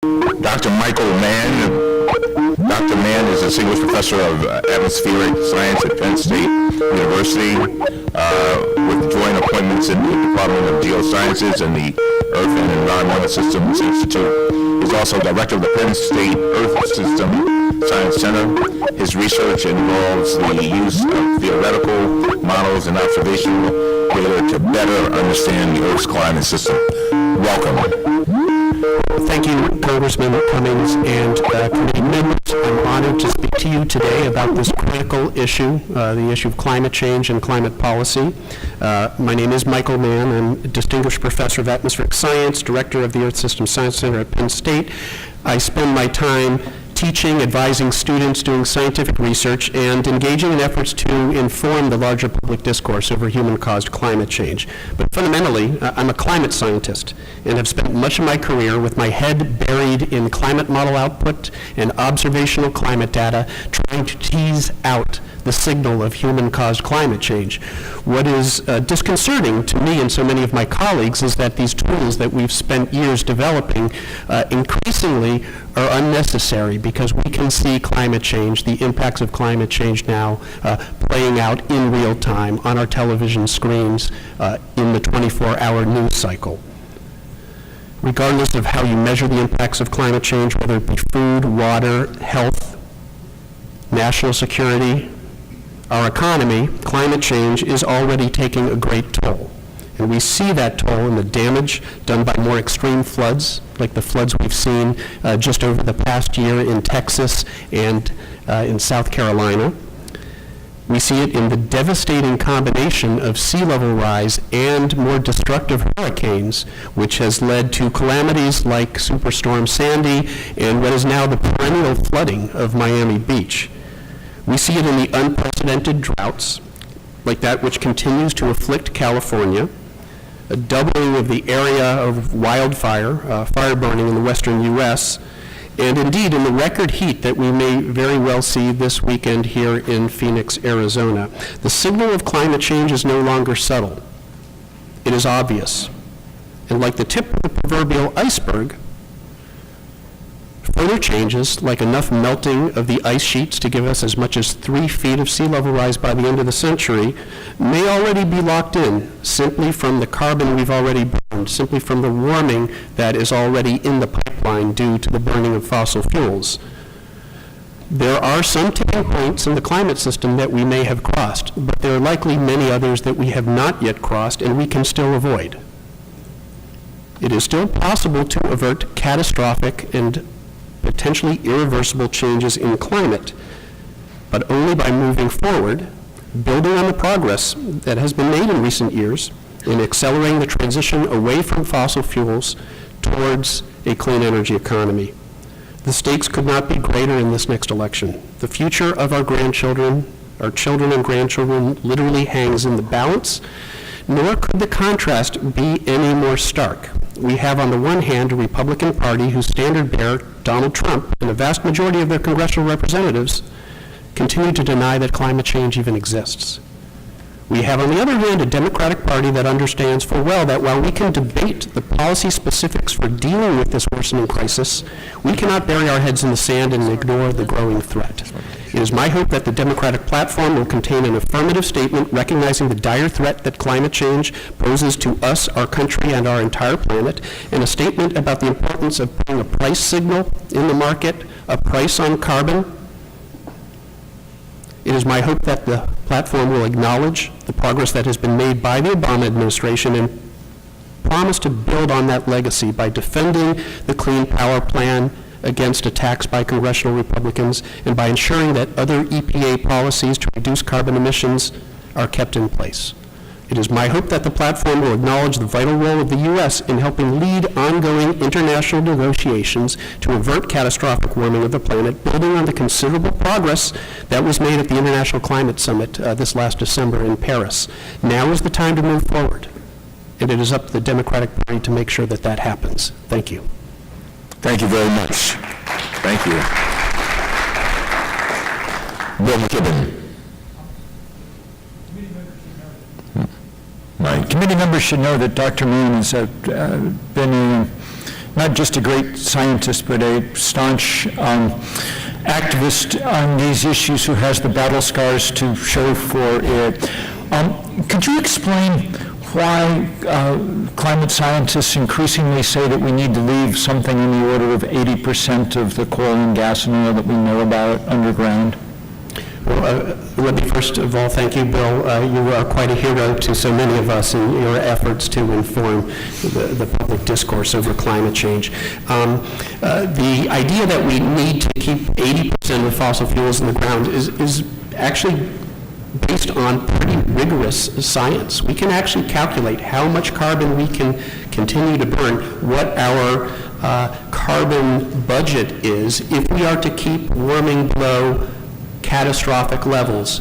Dr. Michael Mann. Dr. Mann is a distinguished professor of atmospheric science at Penn State University with joint appointments in the Department of Geosciences and the Earth and Environmental Systems Institute. He's also director of the Penn State Earth System Science Center. His research involves the use of theoretical models and observational data to better understand the Earth's climate system. Welcome. Thank you, Congressman Cummings and committee members. I'm honored to speak to you today about this critical issue, the issue of climate change and climate policy. My name is Michael Mann. I'm a distinguished professor of atmospheric science, director of the Earth System Science Center at Penn State. I spend my time teaching, advising students, doing scientific research, and engaging in efforts to inform the larger public discourse over human-caused climate change. But fundamentally, I'm a climate scientist and have spent much of my career with my head buried in climate model output and observational climate data, trying to tease out the signal of human-caused climate change. What is disconcerting to me and so many of my colleagues is that these tools that we've spent years developing increasingly are unnecessary, because we can see climate change, the impacts of climate change now playing out in real time on our television screens in the 24-hour news cycle. Regardless of how you measure the impacts of climate change, whether it be food, water, health, national security, our economy, climate change is already taking a great toll. And we see that toll in the damage done by more extreme floods, like the floods we've seen just over the past year in Texas and in South Carolina. We see it in the devastating combination of sea level rise and more destructive hurricanes, which has led to calamities like Superstorm Sandy and what is now the perennial flooding of Miami Beach. We see it in the unprecedented droughts, like that which continues to afflict California, a doubling of the area of wildfire, fire burning in the western U.S., and indeed in the record heat that we may very well see this weekend here in Phoenix, Arizona. The signal of climate change is no longer subtle. It is obvious. And like the tip of the proverbial iceberg, further changes, like enough melting of the ice sheets to give us as much as 3 feet of sea level rise by the end of the century, may already be locked in simply from the carbon we've already burned, simply from the warming that is already in the pipeline due to the burning of fossil fuels. There are some tipping points in the climate system that we may have crossed, but there are likely many others that we have not yet crossed and we can still avoid. It is still possible to avert catastrophic and potentially irreversible changes in climate, but only by moving forward, building on the progress that has been made in recent years in accelerating the transition away from fossil fuels towards a clean energy economy. The stakes could not be greater in this next election. The future of our grandchildren, our children and grandchildren, literally hangs in the balance, nor could the contrast be any more stark. We have on the one hand a Republican Party whose standard bearer, Donald Trump, and a vast majority of their congressional representatives continue to deny that climate change even exists. We have on the other hand a Democratic Party that understands full well that while we can debate the policy specifics for dealing with this worsening crisis, we cannot bury our heads in the sand and ignore the growing threat. It is my hope that the Democratic platform will contain an affirmative statement recognizing the dire threat that climate change poses to us, our country, and our entire planet, and a statement about the importance of putting a price signal in the market, a price on carbon. It is my hope that the platform will acknowledge the progress that has been made by the Obama administration and promise to build on that legacy by defending the Clean Power Plan against attacks by congressional Republicans and by ensuring that other EPA policies to reduce carbon emissions are kept in place. It is my hope that the platform will acknowledge the vital role of the U.S. in helping lead ongoing international negotiations to avert catastrophic warming of the planet, building on the considerable progress that was made at the International Climate Summit this last December in Paris. Now is the time to move forward, and it is up to the Democratic Party to make sure that that happens. Thank you. Thank you very much. Thank you. Bill McKibben. Right. Committee members should know that Dr. Mann has been not just a great scientist, but a staunch activist on these issues who has the battle scars to show for it. Could you explain why climate scientists increasingly say that we need to leave something in the order of 80% of the coal and gas and oil that we know about underground? Well, let me first of all thank you, Bill. You are quite a hero to so many of us in your efforts to inform the public discourse over climate change. The idea that we need to keep 80% of fossil fuels in the ground is actually based on pretty rigorous science. We can actually calculate how much carbon we can continue to burn, what our carbon budget is if we are to keep warming below catastrophic levels,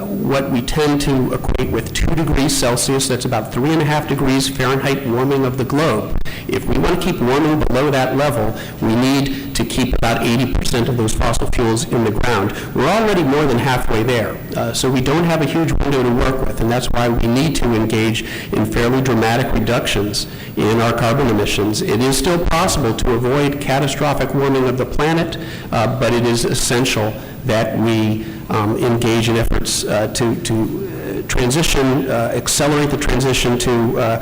what we tend to equate with 2 degrees Celsius, that's about 3.5 degrees Fahrenheit warming of the globe. If we want to keep warming below that level, we need to keep about 80% of those fossil fuels in the ground. We're already more than halfway there, so we don't have a huge window to work with, and that's why we need to engage in fairly dramatic reductions in our carbon emissions. It is still possible to avoid catastrophic warming of the planet, but it is essential that we engage in efforts to transition, accelerate the transition to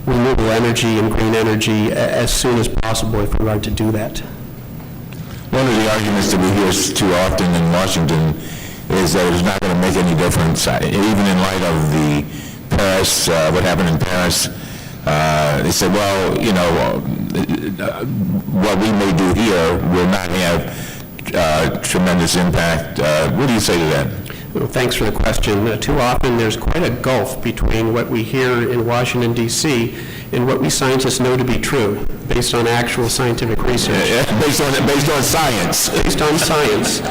renewable energy and green energy as soon as possible if we are to do that. One of the arguments that we hear too often in Washington is that it's not going to make any difference, even in light of the Paris, what happened in Paris. They said, well, you know, what we may do here will not have tremendous impact. What do you say to that? Well, thanks for the question. Too often there's quite a gulf between what we hear in Washington, D.C. and what we scientists know to be true, based on actual scientific research. Based on science. Based on science.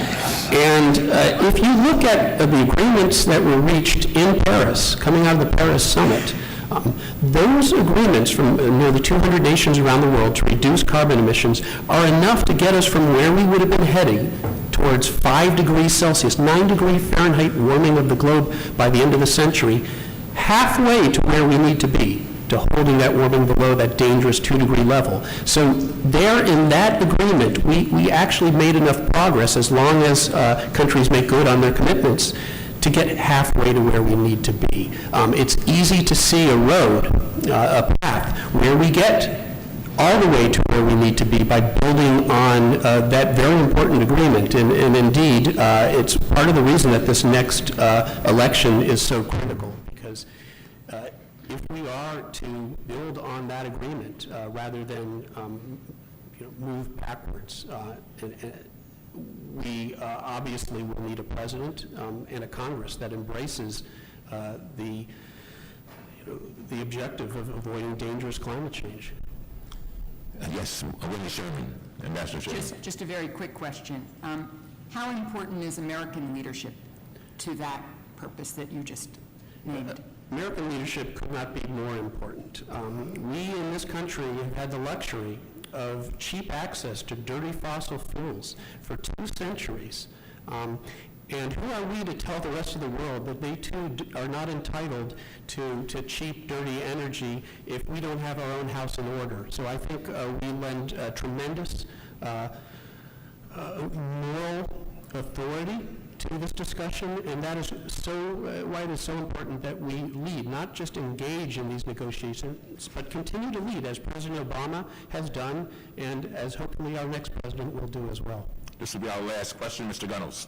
And if you look at the agreements that were reached in Paris, coming out of the Paris summit, those agreements from nearly 200 nations around the world to reduce carbon emissions are enough to get us from where we would have been heading towards 5 degrees Celsius, 9 degree Fahrenheit warming of the globe by the end of the century, halfway to where we need to be, to holding that warming below that dangerous 2 degree level. So there in that agreement, we actually made enough progress, as long as countries make good on their commitments, to get halfway to where we need to be. It's easy to see a road, a path, where we get all the way to where we need to be by building on that very important agreement. And indeed, it's part of the reason that this next election is so critical, because if we are to build on that agreement rather than move backwards, we obviously will need a president and a Congress that embraces the objective of avoiding dangerous climate change. Yes, Wendy Sherman, Ambassador Sherman. Just a very quick question. How important is American leadership to that purpose that you just named? American leadership could not be more important. We in this country have had the luxury of cheap access to dirty fossil fuels for 2 centuries. And who are we to tell the rest of the world that they too are not entitled to cheap, dirty energy if we don't have our own house in order? So I think we lend tremendous moral authority to this discussion, and that is why it is so important that we lead, not just engage in these negotiations, but continue to lead, as President Obama has done, and as hopefully our next president will do as well. This will be our last question, Mr. Gunnels.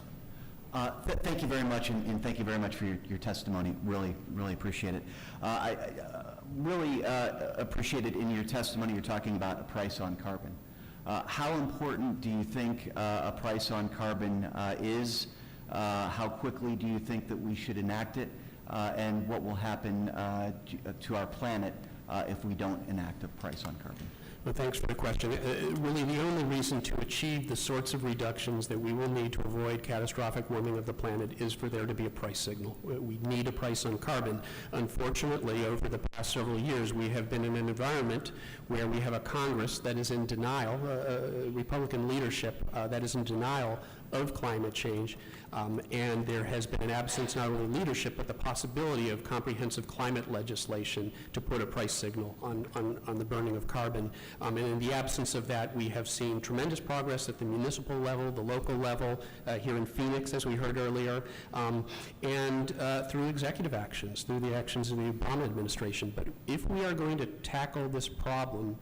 Thank you very much, and thank you very much for your testimony. Really, really appreciate it. I really appreciated in your testimony you're talking about a price on carbon. How important do you think a price on carbon is? How quickly do you think that we should enact it? And what will happen to our planet if we don't enact a price on carbon? Well, thanks for the question. Really, the only reason to achieve the sorts of reductions that we will need to avoid catastrophic warming of the planet is for there to be a price signal. We need a price on carbon. Unfortunately, over the past several years, we have been in an environment where we have a Congress that is in denial, Republican leadership that is in denial of climate change, and there has been an absence not only of leadership, but the possibility of comprehensive climate legislation to put a price signal on the burning of carbon. And in the absence of that, we have seen tremendous progress at the municipal level, the local level, here in Phoenix, as we heard earlier, and through executive actions, through the actions of the Obama administration. But if we are going to tackle this problem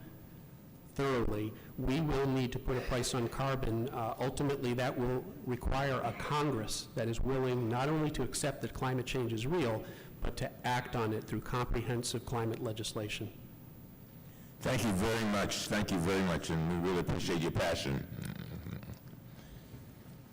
thoroughly, we will need to put a price on carbon. Ultimately, that will require a Congress that is willing not only to accept that climate change is real, but to act on it through comprehensive climate legislation. Thank you very much, and we really appreciate your passion.